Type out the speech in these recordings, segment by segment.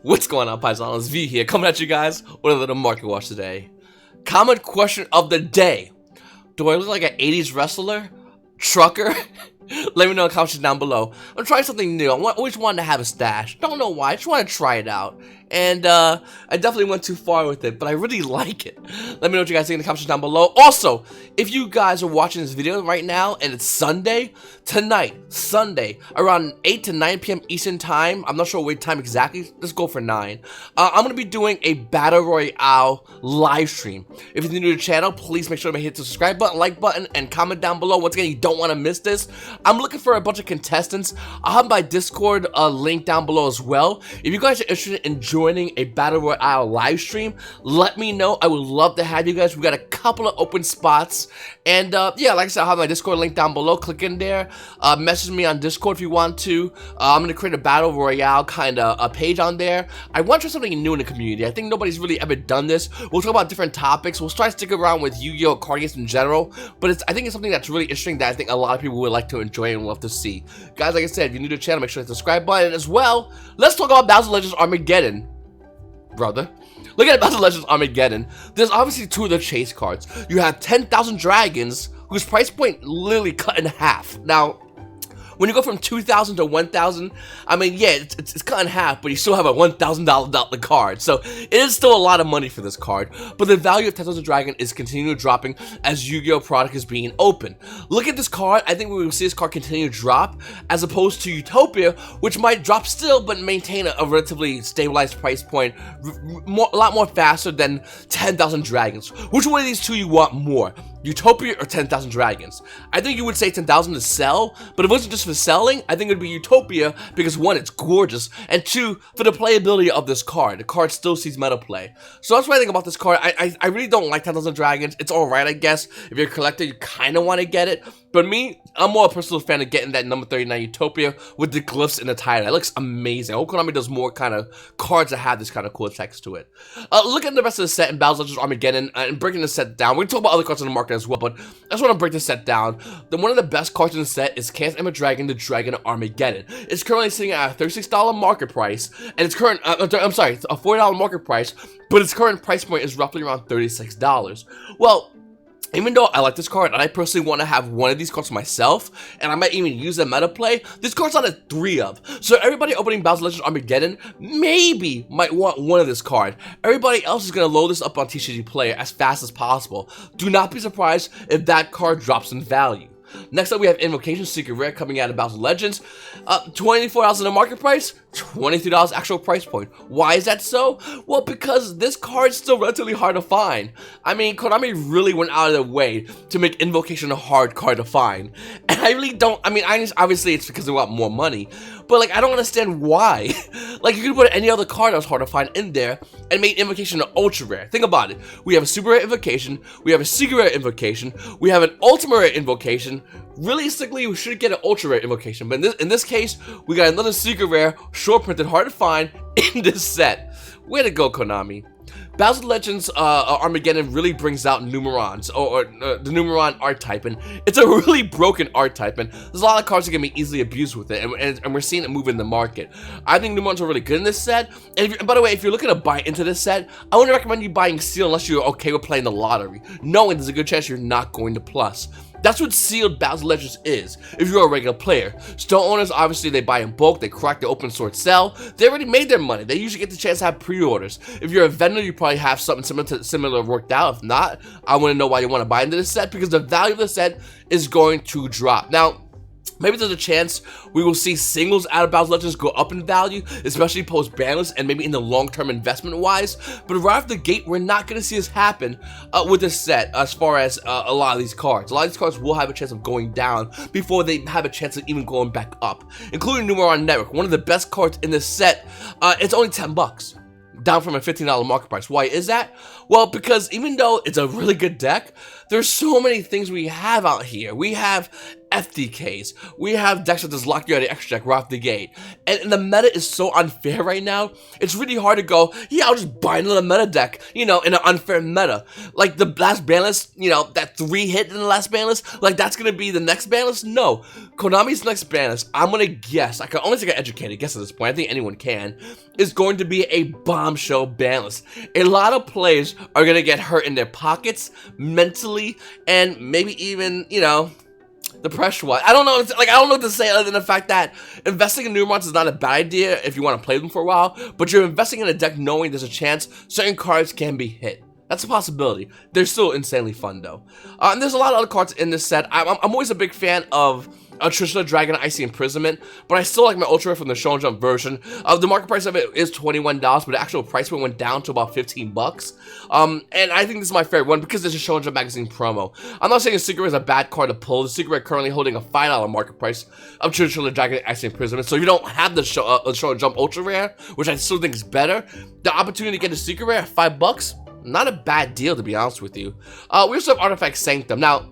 What's going on, Paisanos? V here, coming at you guys with a little market watch today. Common question of the day. Do I look like an 80s wrestler? Trucker? Let me know in the comments down below. I'm trying something new. I always wanted to have a stash. Don't know why. I just want to try it out. And I definitely went too far with it, but I really like it. Let me know what you guys think in the comments down below. Also, if you guys are watching this video right now and it's Sunday, tonight, Sunday, around 8 to 9 p.m. Eastern time, I'm not sure what time exactly, let's go for 9. I'm going to be doing a Battle Royale live stream. If you're new to the channel, please make sure to hit the subscribe button, like button, and comment down below. Once again, you don't want to miss this. I'm looking for a bunch of contestants. I'll have my Discord link down below as well. If you guys are interested in joining a Battle Royale live stream, let me know. I would love to have you guys. We got a couple of open spots. And yeah, like I said, I'll have my Discord link down below. Click in there. Message me on Discord if you want to. I'm going to create a Battle Royale kind of a page on there. I want to try something new in the community. I think nobody's really ever done this. We'll talk about different topics. We'll try to stick around with Yu-Gi-Oh! Card games in general. But I think it's something that's really interesting that I think a lot of people would like to enjoy and love to see. Guys, like I said, if you're new to the channel, make sure to hit the subscribe button as well. Let's talk about Battle Legends Armageddon. Brother. Look at Battle Legends Armageddon. There's obviously two of the chase cards. You have 10,000 Dragons, whose price point literally cut in half. Now, when you go from 2,000 to 1,000, I mean, yeah, it's cut in half, but you still have a $1,000 card. So it is still a lot of money for this card. But the value of 10,000 Dragon is continually dropping as Yu-Gi-Oh! Product is being open. Look at this card. I think we will see this card continue to drop, as opposed to Utopia, which might drop still, but maintain a relatively stabilized price point, a lot more faster than 10,000 Dragons. Which one of these two you want more? Utopia or 10,000 Dragons? I think you would say 10,000 to sell, but if it wasn't just for selling, I think it would be Utopia because one, it's gorgeous, and two, for the playability of this card. The card still sees meta play. So that's what I think about this card. I really don't like 10,000 Dragons. It's alright, I guess. If you're a collector, you kind of want to get it. But me, I'm more a personal fan of getting that number 39 Utopia with the glyphs and the title. It looks amazing. I hope Konami does more kind of cards that have this kind of cool text to it. Look at the rest of the set in Battle Legends Armageddon and breaking the set down. We can talk about other cards in the market as well, but I just want to break the set down. One of the best cards in the set is Chaos Ember Dragon, the Dragon Armageddon. It's currently sitting at a $36 market price, and its current, I'm sorry, it's a $40 market price, but its current price point is roughly around $36. Well, even though I like this card, and I personally want to have one of these cards myself, and I might even use a meta play, this card's not a 3 of. So everybody opening Battle Legends Armageddon maybe might want one of this card. Everybody else is going to load this up on TCG Player as fast as possible. Do not be surprised if that card drops in value. Next up, we have Invocation Secretary coming out of Battle Legends. $24 in the market price, $23 actual price point. Why is that so? Well, because this card's still relatively hard to find. I mean, Konami really went out of their way to make Invocation a hard card to find. And I really don't, I mean, obviously it's because they want more money. But, like, I don't understand why. Like, you could put any other card that was hard to find in there and make Invocation an ultra rare. Think about it. We have a super rare Invocation, we have a secret rare Invocation, we have an ultimate rare Invocation. Realistically, we should get an ultra rare Invocation, but in this case, we got another secret rare, short printed, hard to find in this set. Way to go, Konami. Battle Legends Armageddon really brings out Numerons, or the Numeron art type, and it's a really broken art type, and there's a lot of cards that can be easily abused with it, and we're seeing it move in the market. I think Numerons are really good in this set, and by the way, if you're looking to buy into this set, I wouldn't recommend you buying Seal unless you're okay with playing the lottery, knowing there's a good chance you're not going to plus. That's what sealed Battle Legends is, if you're a regular player. Store owners, obviously, they buy in bulk, they crack the open sword sell. They already made their money. They usually get the chance to have pre-orders. If you're a vendor, you probably have something similar worked out. If not, I want to know why you want to buy into this set, because the value of the set is going to drop. Now, maybe there's a chance we will see singles out of Battle Legends go up in value, especially post-banless and maybe in the long-term investment-wise. But right off the gate, we're not going to see this happen with this set as far as a lot of these cards. A lot of these cards will have a chance of going down before they have a chance of even going back up, including Numeron Network, one of the best cards in this set. It's only $10. Down from a $15 market price. Why is that? Well, because even though it's a really good deck, there's so many things we have out here. We have FDKs. We have decks that just lock you out of the extra deck right off the gate. And the meta is so unfair right now, it's really hard to go, yeah, I'll just buy another meta deck, you know, in an unfair meta. Like the last ban list, you know, that 3 hit in the last ban list, like that's gonna be the next ban list? No. Konami's next ban list, I'm gonna guess, I can only take an educated guess at this point, I think anyone can, is going to be a bombshell ban list. A lot of players are gonna get hurt in their pockets, mentally, and maybe even, you know, the pressure wise. I don't know, like, I don't know what to say other than the fact that investing in new monsters is not a bad idea if you want to play them for a while, but you're investing in a deck knowing there's a chance certain cards can be hit. That's a possibility. They're still insanely fun though. And there's a lot of other cards in this set. I'm always a big fan of Trishula Dragon Icy Imprisonment, but I still like my Ultra Rare from the Show and Jump version. The market price of it is $21, but the actual price point went down to about 15 bucks. And I think this is my favorite one because there's a Show and Jump magazine promo. I'm not saying a Secret Rare is a bad card to pull. The Secret Rare currently holding a $5 market price of Trishula Dragon Icy Imprisonment. So if you don't have the Show and Jump Ultra Rare, which I still think is better, the opportunity to get a Secret Rare at $5, not a bad deal to be honest with you. We also have Artifact Sanctum. Now,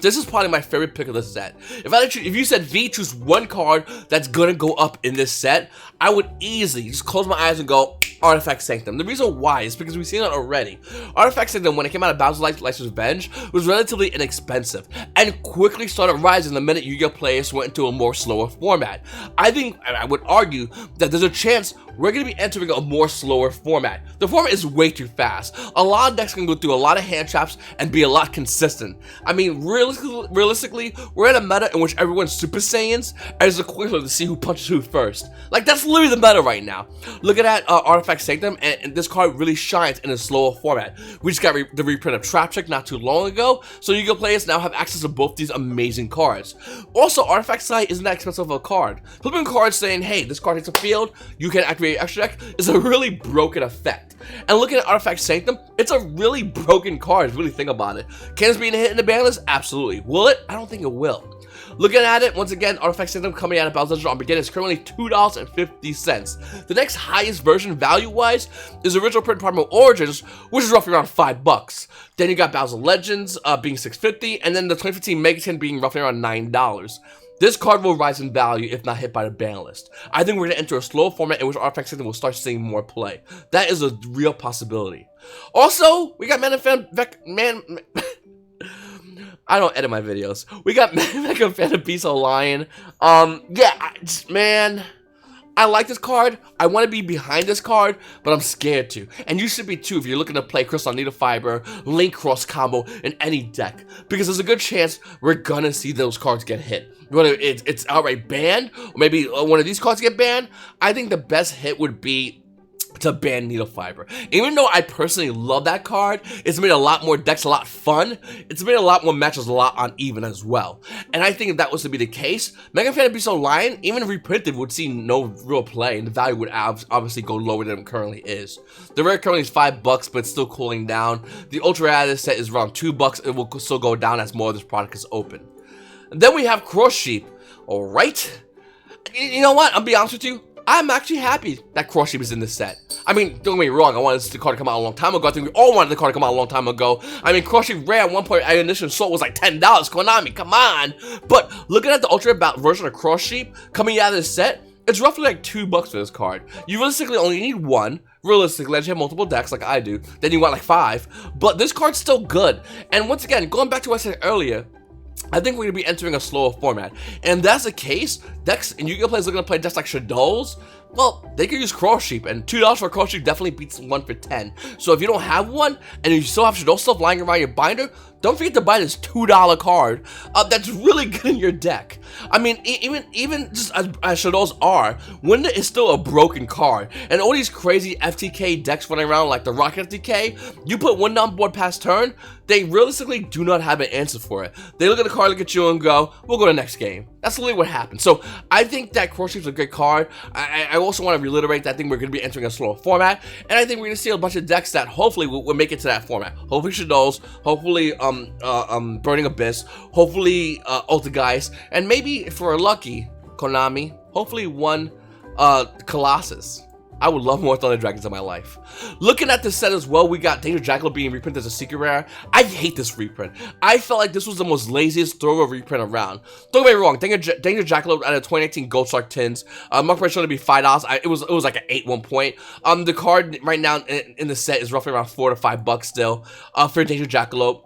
this is probably my favorite pick of this set. If you said V, choose one card that's gonna go up in this set, I would easily just close my eyes and go Artifact Sanctum. The reason why is because we've seen it already. Artifact Sanctum, when it came out of Bowser's Life's Revenge, was relatively inexpensive and quickly started rising the minute Yu-Gi-Oh! Players went into a more slower format. I would argue that there's a chance we're going to be entering a more slower format. The format is way too fast. A lot of decks can go through a lot of hand traps and be a lot consistent. I mean, realistically, we're in a meta in which everyone's Super Saiyans, and it's a quickly to see who punches who first. Like, that's literally the meta right now. Looking at Artifact Sanctum, and this card really shines in a slower format. We just got the reprint of Trap Check not too long ago, so Yu-Gi-Oh! Players now have access to both these amazing cards. Also, Artifact Sight isn't that expensive of a card. Flipping cards saying, hey, this card hits a field, you can activate extra deck, is a really broken effect. And looking at Artifact Sanctum, it's a really broken card if you really think about it. Can this be a hit in the ban list? Absolutely. Will it? I don't think it will. Looking at it, once again, Artifact Sanctum coming out of Bowser's Armageddon is currently $2.50. The next highest version value-wise is original print Primal Origins, which is roughly around $5. Then you got Bowser Legends being $6.50, and then the 2015 Megaton being roughly around $9. This card will rise in value if not hit by the ban list. I think we're going to enter a slow format in which Artifact Sanctum will start seeing more play. That is a real possibility. Also, we got I don't edit my videos. We got Mega Fan of Beast Lion. Man, I like this card. I want to be behind this card, but I'm scared to. And you should be too if you're looking to play Crystal Needle Fiber, Link Cross combo in any deck. Because there's a good chance we're gonna see those cards get hit. Whether it's outright banned, or maybe one of these cards get banned, I think the best hit would be to ban Needle Fiber. Even though I personally love that card, it's made a lot more decks a lot fun. It's made a lot more matches a lot uneven as well. And I think if that was to be the case, Mega Fan of Beast Lion, even reprinted, would see no real play, and the value would obviously go lower than it currently is. The rare currently is $5, but it's still cooling down. The Ultra Rare of this set is around $2. It will still go down as more of this product is open. And then we have Cross Sheep. Alright. You know what? I'll be honest with you. I'm actually happy that Cross Sheep is in this set. I mean, don't get me wrong, I wanted the card to come out a long time ago. I think we all wanted the card to come out a long time ago. I mean, Cross Sheep Rare at one point, I initially sold was like $10. Konami, come on! But looking at the Ultra Rare version of Cross Sheep coming out of this set, it's roughly like $2 for this card. You realistically only need one. Realistically, unless you have multiple decks like I do, then you want like 5. But this card's still good. And once again, going back to what I said earlier, I think we're going to be entering a slower format. And if that's the case, decks and Yu-Gi-Oh! Players are going to play decks like Shadows, well, they could use Cross Sheep, and $2 for a Cross Sheep definitely beats one for 10. So if you don't have one, and you still have Shadow stuff lying around your binder, don't forget to buy this $2 card that's really good in your deck. I mean, even just as Shadows are, Winda is still a broken card. And all these crazy FTK decks running around like the Rocket FTK, you put Winda on board past turn, they realistically do not have an answer for it. They look at the card, look at you, and go, we'll go to the next game. That's literally what happens. So I think that Cross Sheep's a great card. I also want to reiterate that I think we're going to be entering a slower format, and I think we're going to see a bunch of decks that hopefully will make it to that format. Hopefully Shadows, hopefully Burning Abyss, hopefully Ultigeist, and maybe if we're lucky, Konami, hopefully one Colossus. I would love more Thunder Dragons in my life. Looking at this set as well, we got Danger Jackalope being reprinted as a secret rare. I hate this reprint. I felt like this was the most laziest throwaway reprint around. Don't get me wrong, Danger Jackalope out of 2018 Gold Shark tins. Market price showing to be $5. It was like an 8 1 point. The card right now in the set is roughly around $4 to $5 still for Danger Jackalope.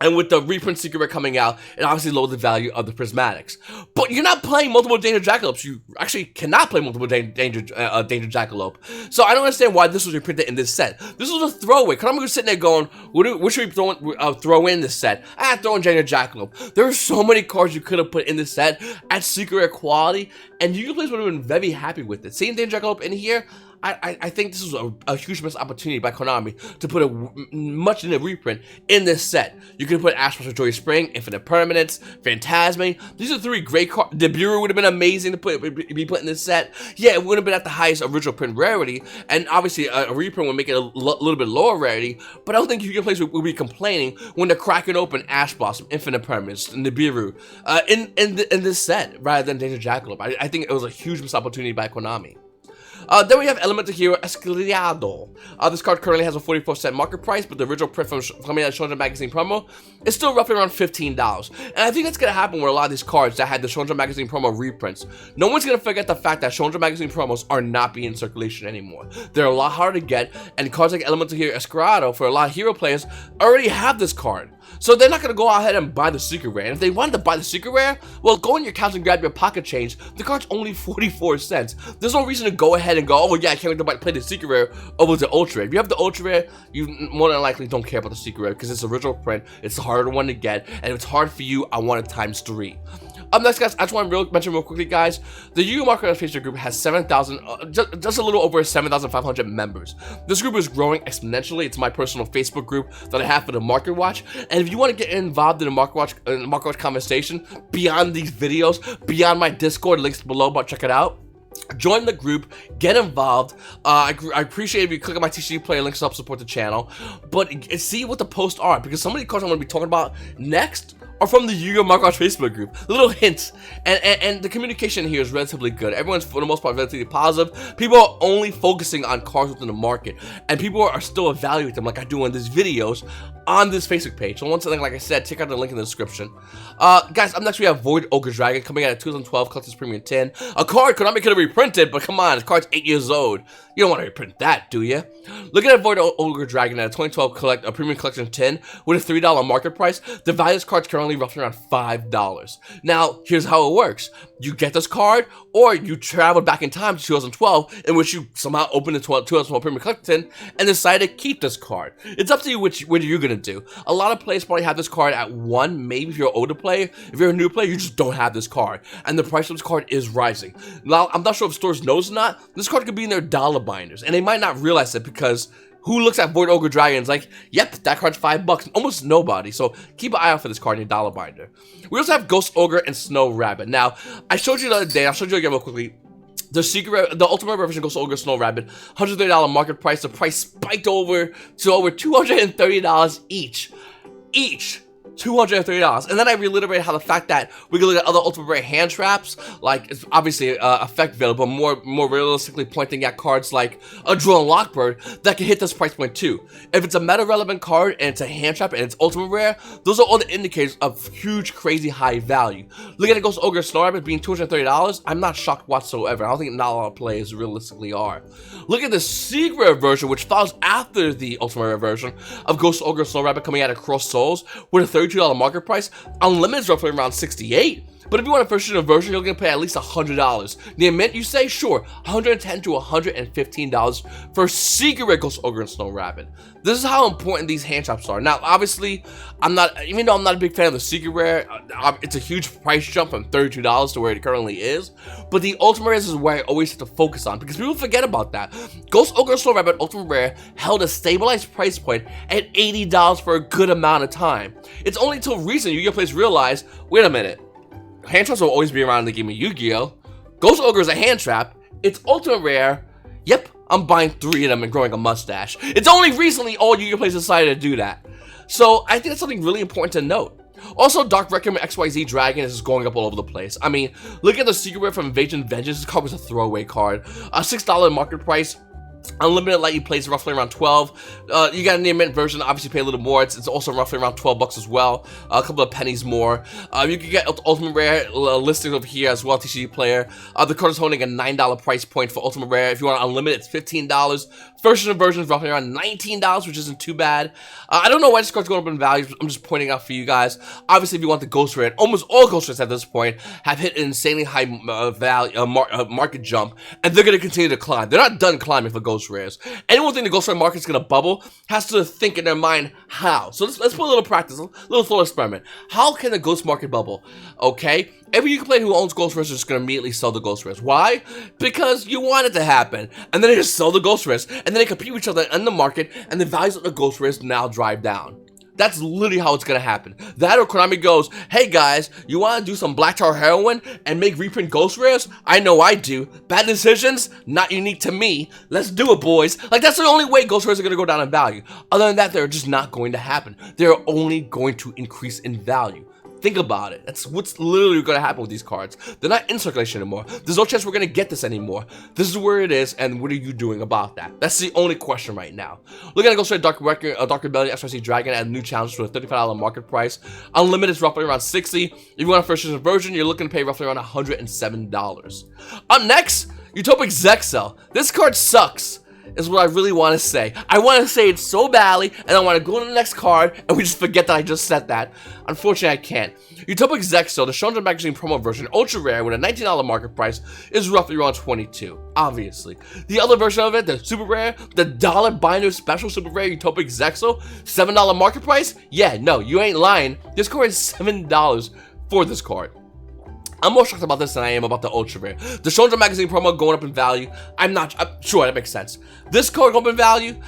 And with the reprint secret rare coming out, it obviously lowered the value of the prismatics. But you're not playing multiple Danger Jackalopes. You actually cannot play multiple Danger Jackalope. So I don't understand why this was reprinted in this set. This was a throwaway. Konami was sitting there going, what should we throw in this set? Throw in Danger Jackalope. There are so many cards you could have put in this set at secret rare quality, and you players would have been very happy with it. Seeing Danger Jackalope in here, I think this was a huge missed opportunity by Konami to put a much needed reprint in this set. You could put Ash for Joy Spring, Infinite Permanence, Phantasme. These are 3 great cards. The Bureau would have been amazing to be put in this set. Yeah, it would have been at the highest original print rarity, and obviously a reprint would make it a little bit lower rarity, but I don't think Yu-Gi-Oh! Players would be complaining when they're cracking open Ash Blossom, Infinite Permanence, and the Bureau in this set rather than Danger Jackalope. I think it was a huge missed opportunity by Konami. Then we have Elemental Hero Escalado. This card currently has a 44-cent market price, but the original print from coming out of Shonen Magazine promo is still roughly around $15. And I think that's going to happen with a lot of these cards that had the Shonen Magazine promo reprints. No one's going to forget the fact that Shonen Magazine promos are not being in circulation anymore. They're a lot harder to get, and cards like Elemental Hero Escalado, for a lot of hero players, already have this card. So they're not going to go ahead and buy the secret rare. And if they wanted to buy the secret rare, well, go in your accounts and grab your pocket change. The card's only 44 cents. There's no reason to go ahead and go, oh yeah, I can't wait to play the secret rare over the ultra rare. If you have the ultra rare, you more than likely don't care about the secret rare because it's original print, it's the harder one to get, and if it's hard for you, I want it times 3. Up next, guys, I just want to mention real quickly, guys, the Yu-Gi-Oh! Market Facebook group has 7,000, just a little over 7,500 members. This group is growing exponentially. It's my personal Facebook group that I have for the Market Watch, and if you want to get involved in the Market Watch conversation beyond these videos, beyond my Discord, links below, but check it out. Join the group, get involved. I appreciate if you click on my TCG player links to help support the channel, but see what the posts are, because some of the cards I'm going to be talking about next are from the Yu-Gi-Oh! Market Watch Facebook group. Little hints, and the communication here is relatively good. Everyone's, for the most part, relatively positive. People are only focusing on cards within the market, and people are still evaluating them like I do in these videos on this Facebook page. So once again, like I said, check out the link in the description. Guys, up next we have Void Ogre Dragon coming out at 2012 Collector's Premium 10. A card Konami could have reprinted, but come on, this card's 8 years old. You don't want to reprint that, do you? Looking at Void Ogre Dragon at a 2012 Premium Collection 10 with a $3 market price, the value of this card's currently roughly around $5. Now, here's how it works. You get this card, or you travel back in time to 2012, in which you somehow open the 2012 Premium Collection 10 and decide to keep this card. It's up to you what you're going to do. A lot of players probably have this card at 1, maybe if you're an older player. If you're a new player, you just don't have this card, and the price of this card is rising. Now, I'm not sure if stores knows or not. This card could be in their dollar binders, and they might not realize it because who looks at Void Ogre Dragon is like, yep, that card's $5. Almost nobody. So keep an eye out for this card in your dollar binder. We also have Ghost Ogre and Snow Rabbit. Now, I showed you the other day. I'll show you again real quickly. The Ultimate Revision Ghost Ogre Snow Rabbit, $130 market price. The price spiked over to over $230 each. $230. And then I reiterated how the fact that we can look at other Ultimate Rare hand traps, like it's obviously effect value, but more realistically pointing at cards like a Drone Lockbird that can hit this price point too. If it's a meta relevant card and it's a hand trap and it's Ultimate Rare, those are all the indicators of huge, crazy high value. Looking at Ghost Ogre Snow Rabbit being $230, I'm not shocked whatsoever. I don't think not a lot of players realistically are. Look at the secret version, which follows after the Ultimate Rare version of Ghost Ogre Snow Rabbit coming out of Cross Souls with a $32 market price. Unlimited is roughly around $68. But if you want a first edition version, you're going to pay at least $100. The amount you say, sure, $110 to $115 for Secret Rare Ghost Ogre and Snow Rabbit. This is how important these hand traps are. Now, obviously, even though I'm not a big fan of the Secret Rare, it's a huge price jump from $32 to where it currently is. But the Ultimate Rares is where I always have to focus on, because people forget about that. Ghost Ogre and Snow Rabbit Ultimate Rare held a stabilized price point at $80 for a good amount of time. It's only until recently Yu-Gi-Oh! Players realize, wait a minute, hand traps will always be around in the game of Yu-Gi-Oh! Ghost Ogre is a hand trap. It's Ultimate Rare. Yep, I'm buying 3 of them and growing a mustache. It's only recently all Yu-Gi-Oh! Players decided to do that. So I think that's something really important to note. Also, Dark Requiem XYZ Dragon is going up all over the place. I mean, look at the Secret Rare from Invasion Vengeance. This card was a throwaway card. A $6 market price. Unlimited let you place roughly around 12. You got the mint version, obviously pay a little more. It's also roughly around 12 bucks as well. A couple of pennies more. You can get Ultimate Rare listing over here as well, TCG player. The card is holding a $9 price point for Ultimate Rare. If you want unlimited, it's $15. First version is roughly around $19, which isn't too bad. I don't know why this card's going up in value. I'm just pointing out for you guys. Obviously, if you want the Ghost Rare, almost all Ghost Rares at this point have hit an insanely high value market jump, and they're going to continue to climb. They're not done climbing for Ghost Rares. Anyone think the Ghost Rare market's gonna bubble has to think in their mind how. So let's put a little practice, a little thought experiment. How can the Ghost market bubble? Okay, every Yu-Gi-Oh player who owns Ghost Rares is just gonna immediately sell the Ghost Rares. Why? Because you want it to happen, and then they just sell the Ghost Rares, and then they compete with each other in the market, and the values of the Ghost Rares now drive down. That's literally how it's gonna happen. That or Konami goes, hey guys, you wanna do some Black Tar Heroin and make reprint Ghost Rares? I know I do. Bad decisions? Not unique to me. Let's do it, boys. Like, that's the only way Ghost Rares are gonna go down in value. Other than that, they're just not going to happen. They're only going to increase in value. Think about it. That's what's literally going to happen with these cards. They're not in circulation anymore. There's no chance we're going to get this anymore. This is where it is, and what are you doing about that? That's the only question right now. We're going to go straight Dark Rebellion, XYZ Dragon, and new challenges with a $35 market price. Unlimited is roughly around $60. If you want a first edition version, you're looking to pay roughly around $107. Up next, Utopic Zexel. This card sucks, is what I really want to say. I want to say it so badly, and I want to go to the next card, and we just forget that I just said that. Unfortunately, I can't. Utopic Zexel, the Shonen Magazine promo version, ultra rare with a $19 market price, is roughly around $22. Obviously. The other version of it, the super rare, the dollar binder special super rare Utopic Zexel, $7 market price? Yeah, no, you ain't lying. This card is $7 for this card. I'm more shocked about this than I am about the ultra rare. The Shonen Magazine promo going up in value. I'm sure that makes sense. This card going up in value,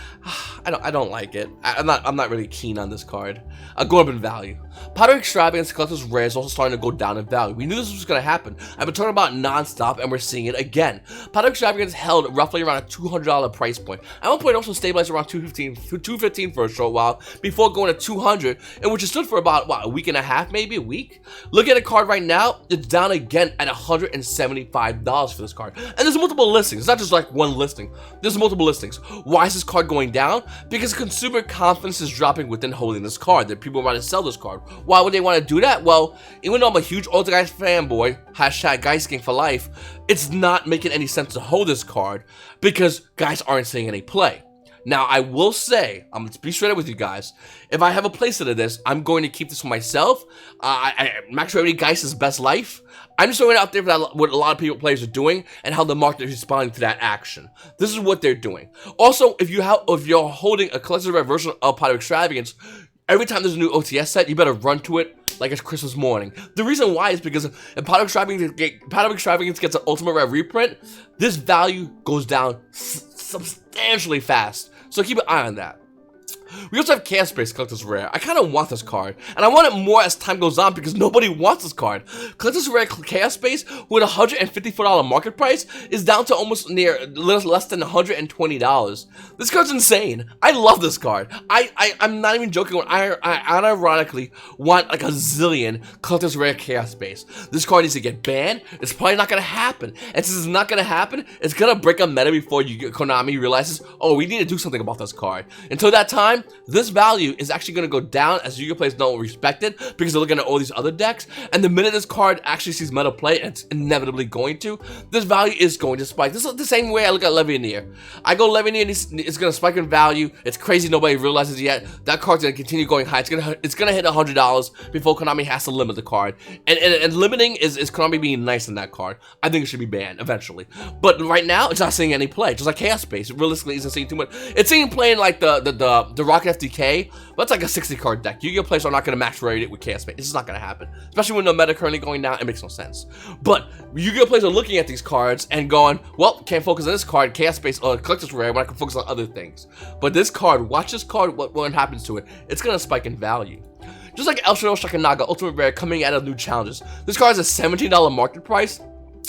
I don't like it. I'm not really keen on this card. Going up in value. Powder Extravagance Collector's Rare is also starting to go down in value. We knew this was going to happen. I've been talking about non-stop, and we're seeing it again. Powder Extravagance held roughly around a $200 price point. At one point, it also stabilized around $215 for a short while before going to $200, and which it stood for about, what, a week and a half, maybe a week? Look at the card right now. It's down again at $175 for this card. And there's multiple listings. It's not just like one listing. There's multiple listings. Why is this card going down? Because consumer confidence is dropping within holding this card. That people want to sell this card. Why would they want to do that? Well, even though I'm a huge Ultra fanboy, hashtag Guys King for life, it's not making any sense to hold this card because guys aren't seeing any play. Now, I will say, I'm going to be straight up with you guys, if I have a playset of this, I'm going to keep this for myself. Max Rarity Geist's best life. I'm just throwing it out there for what a lot of players are doing and how the market is responding to that action. This is what they're doing. Also, if you're holding a collector's rare version of Powder Extravagance, every time there's a new OTS set, you better run to it like it's Christmas morning. The reason why is because if Powder Extravagance gets an Ultimate Rare reprint, this value goes down substantially fast. So keep an eye on that. We also have Chaos Space Collector's Rare. I kind of want this card, and I want it more as time goes on because nobody wants this card. Collector's Rare Chaos Space with a $154 market price is down to almost less than $120. This card's insane. I love this card. I'm not even joking when I unironically want like a zillion Collector's Rare Chaos Space. This card needs to get banned. It's probably not going to happen. And since it's not going to happen, it's going to break a meta before Konami realizes, oh, we need to do something about this card. Until that time, this value is actually going to go down as Yu-Gi-Oh players don't respect it because they're looking at all these other decks, and the minute this card actually sees meta play, and it's inevitably going to, this value is going to spike. This is the same way I look at Levianeer. I go Levianeer, it's going to spike in value. It's crazy nobody realizes it yet. That card's going to continue going high. It's going to hit $100 before Konami has to limit the card, and limiting is Konami being nice in that card. I think it should be banned eventually, but right now it's not seeing any play. Just like Chaos Space, it realistically isn't seeing too much. It's seeing play in like the Rocket FDK, but it's like a 60 card deck. Yu-Gi-Oh players are not going to max rate it with Chaos Space. This is not going to happen, especially when the meta currently going down. It makes no sense. But Yu-Gi-Oh players are looking at these cards and going, well, can't focus on this card, Chaos Space, or Collector's Rare, when I can focus on other things. But this card, watch this card, what happens to it. It's going to spike in value. Just like El Shadow Shikanaga Ultimate Rare coming out of new challenges. This card has a $17 market price.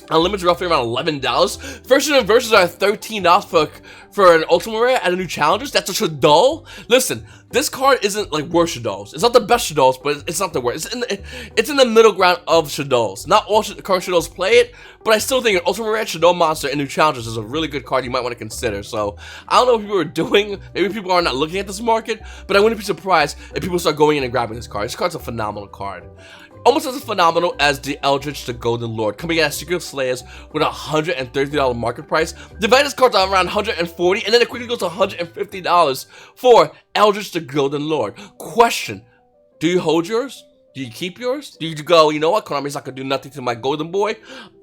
Unlimited roughly around $11. First and versus are $13 for an Ultimate Rare at a new Challengers. That's a Shadow. Listen, this card isn't like worse Shadows. It's not the best Shadows, but it's not the worst. It's in the middle ground of Shadows. Not all current Shadows play it, but I still think an Ultimate Rare Shadow Monster in new Challengers is a really good card you might want to consider. So I don't know what people are doing. Maybe people are not looking at this market, but I wouldn't be surprised if people start going in and grabbing this card. This card's a phenomenal card. Almost as phenomenal as the Eldritch, the Golden Lord, coming in at Secret Slayers with a $133 market price. Divide this card around $140, and then it quickly goes to $150 for Eldritch, the Golden Lord. Question: do you hold yours? Do you keep yours? Do you go, you know what, Konami's not gonna do nothing to my Golden Boy,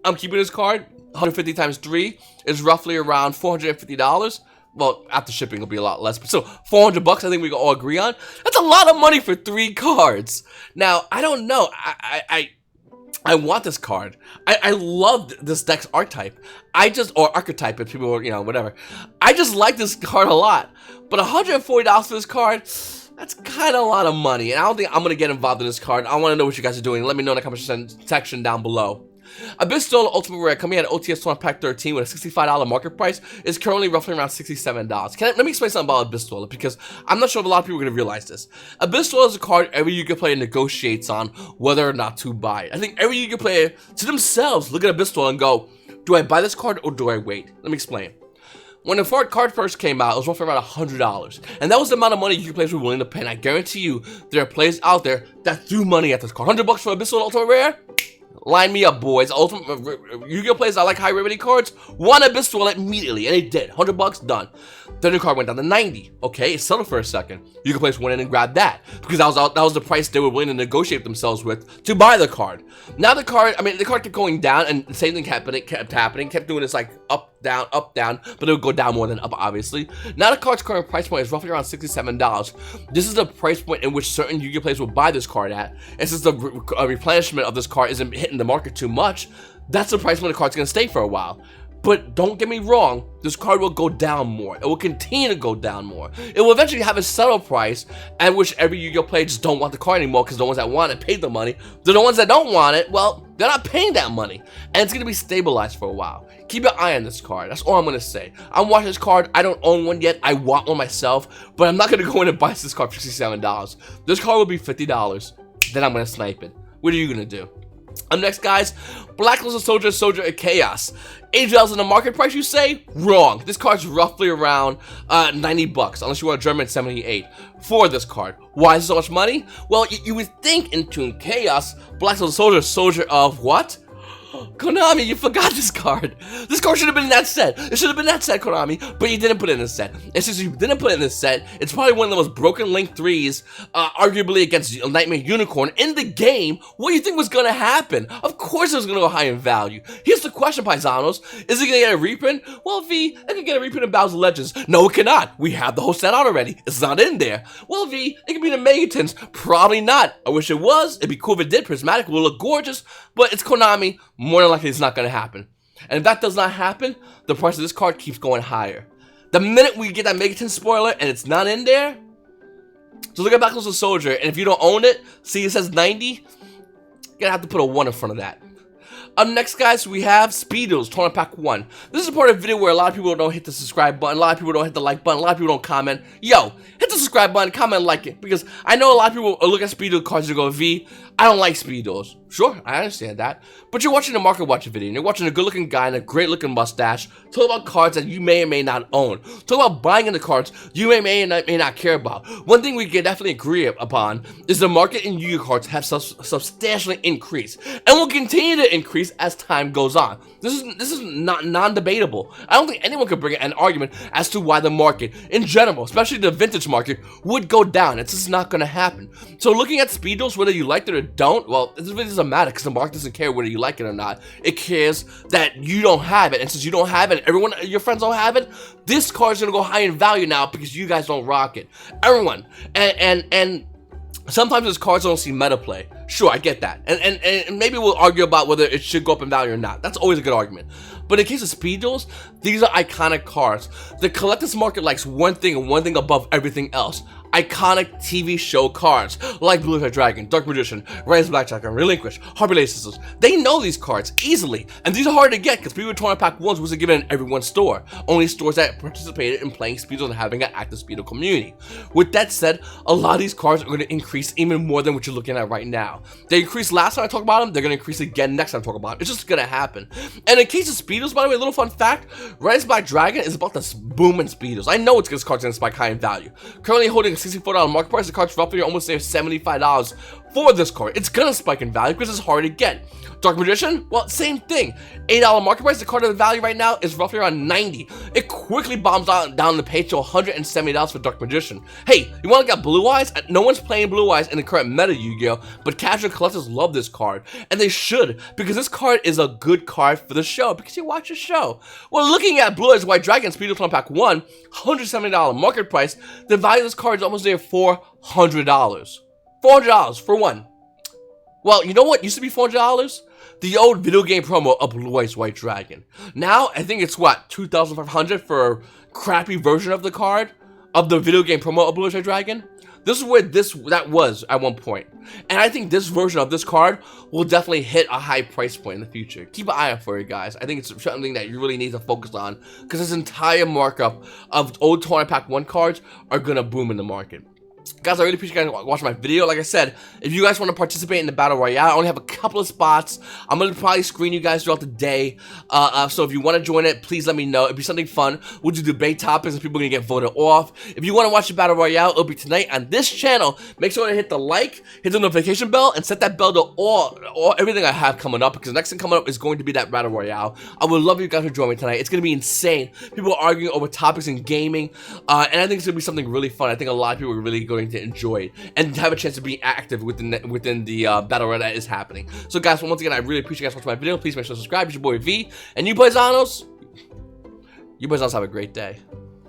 I'm keeping this card? 150 times 3 is roughly around $450. Well, after shipping it'll be a lot less, but still, $400 I think we can all agree on. That's a lot of money for 3 cards. Now, I don't know. I want this card. I love this deck's archetype. Or archetype, if people, you know, whatever. I just like this card a lot. But $140 for this card, that's kind of a lot of money. And I don't think I'm going to get involved in this card. I want to know what you guys are doing. Let me know in the comment section down below. Abyssal Ultimate Rare coming out at OTS Tournament Pack 13 with a $65 market price is currently roughly around $67. Let me explain something about Abyssal because I'm not sure if a lot of people are going to realize this. Abyssal is a card every Yu-Gi-Oh player negotiates on whether or not to buy it. I think every Yu-Gi-Oh player to themselves look at Abyssal and go, do I buy this card or do I wait? Let me explain. When the card first came out, it was roughly around $100. And that was the amount of money Yu-Gi-Oh players were willing to pay. And I guarantee you, there are players out there that threw money at this card. $100 for Abyssal Ultimate Rare? Line me up, boys. Yu-Gi-Oh players that like high rarity cards want Abyssal immediately, and it did. $100 done. Then the card went down to $90. Okay, it settled for a second. Yu-Gi-Oh players went in and grabbed that because that was the price they were willing to negotiate themselves with to buy the card. Now the card kept going down, and the same thing kept happening, kept doing this like up, down, but it would go down more than up, obviously. Now the card's current price point is roughly around $67. This is the price point in which certain Yu-Gi-Oh players will buy this card at, and since the replenishment of this card isn't hitting the market too much, that's the price point the card's gonna stay for a while. But don't get me wrong, this card will go down more. It will continue to go down more. It will eventually have a settle price at which every Yu-Gi-Oh player just don't want the card anymore because the ones that want it paid the money. The ones that don't want it, well, they're not paying that money. And it's going to be stabilized for a while. Keep your eye on this card. That's all I'm going to say. I'm watching this card. I don't own one yet. I want one myself. But I'm not going to go in and buy this card for $67. This card will be $50. Then I'm going to snipe it. What are you going to do? Next, guys, Blacklisted Soldier, Soldier of Chaos. $80 in the market price, you say? Wrong. This card's roughly around $90, unless you want a German 78 for this card. Why is it so much money? Well, you would think in Toon Chaos, Blacklisted Soldier, Soldier of what? Konami, you forgot this card. This card should have been in that set. It should have been that set, Konami, but you didn't put it in this set. And since you didn't put it in this set, it's probably one of the most broken Link 3s, arguably against Nightmare Unicorn in the game. What do you think was going to happen? Of course it was going to go high in value. Here's the question, Paisanos. Is it going to get a reprint? Well, V, it can get a reprint of Bowser Legends. No, it cannot. We have the whole set out already. It's not in there. Well, V, it can be the Megatons. Probably not. I wish it was. It'd be cool if it did. Prismatic will look gorgeous, but it's Konami. More than likely, it's not going to happen. And if that does not happen, the price of this card keeps going higher. The minute we get that Megaton spoiler and it's not in there, so look at Blacklisted Soldier, and if you don't own it, see it says 90, you're going to have to put a 1 in front of that. Next, guys, we have Speedo's Tournament Pack 1. This is a part of the video where a lot of people don't hit the subscribe button, a lot of people don't hit the like button, a lot of people don't comment. Yo, hit the subscribe button, comment, like it, because I know a lot of people look at Speedo cards and go, V, I don't like Speedos. Sure, I understand that. But you're watching a market watching video, and you're watching a good-looking guy and a great-looking mustache talk about cards that you may or may not own. Talk about buying into cards you may not care about. One thing we can definitely agree upon is the market in Yu-Gi-Oh cards have substantially increased, and will continue to increase as time goes on. This is not non-debatable. I don't think anyone could bring an argument as to why the market, in general, especially the vintage market, would go down. It's just not going to happen. So looking at Speedos, whether you like it or don't, well, it really doesn't matter because the market doesn't care whether you like it or not. It cares that you don't have it, and since you don't have it, everyone, your friends don't have it, this card is going to go high in value now because you guys don't rock it. Everyone. And sometimes those cards don't see meta play. Sure, I get that. And maybe we'll argue about whether it should go up in value or not. That's always a good argument. But in case of Speedos, these are iconic cards. The collector's market likes one thing and one thing above everything else. Iconic TV show cards like Blue Red Dragon, Dark Magician, Rise of Black Dragon, Relinquish, Harbor Lady Sisters. They know these cards easily, and these are hard to get because Speedo Tournament Pack 1s wasn't given in everyone's store. Only stores that participated in playing Speedos and having an active Speedo community. With that said, a lot of these cards are going to increase even more than what you're looking at right now. They increased last time I talked about them, they're going to increase again next time I talk about them. It's just going to happen. And in case of Speedos, by the way, a little fun fact, Rise of Black Dragon is about to boom in Speedos. I know it's because cards going to spike high in value. Currently holding a $64 market price, the card's roughly almost $75 for this card. It's gonna spike in value because it's hard to get. Dark Magician, well, same thing. $8 market price, the card of the value right now is roughly around $90. It quickly bombs down the page to $170 for Dark Magician. Hey, you wanna get Blue Eyes? No one's playing Blue Eyes in the current meta Yu-Gi-Oh, but casual collectors love this card, and they should, because this card is a good card for the show, because you watch the show. Well, looking at Blue Eyes White Dragon Speedo Tournament Pack 1, $170 market price, the value of this card is almost near $400. $400 for one. Well, you know what used to be $400? The old video game promo of Blue Eyes White Dragon. Now, I think it's what, $2,500 for a crappy version of the card? Of the video game promo of Blue Eyes White Dragon? This is where that was at one point. And I think this version of this card will definitely hit a high price point in the future. Keep an eye out for it, guys. I think it's something that you really need to focus on, because this entire markup of old Tournament Pack 1 cards are gonna boom in the market. Guys, I really appreciate you guys watching my video. Like I said, if you guys want to participate in the Battle Royale, I only have a couple of spots. I'm going to probably screen you guys throughout the day. So if you want to join it, please let me know. It'll be something fun. We'll do debate topics and people are going to get voted off. If you want to watch the Battle Royale, it'll be tonight on this channel. Make sure to hit the like, hit the notification bell, and set that bell to all everything I have coming up, because the next thing coming up is going to be that Battle Royale. I would love you guys to join me tonight. It's going to be insane. People are arguing over topics in gaming, and I think it's going to be something really fun. I think a lot of people are really going to enjoy it and have a chance to be active within the battle royale that is happening. So guys, once again, I really appreciate you guys watching my video. Please make sure to subscribe. It's your boy V, and you boysanos have a great day.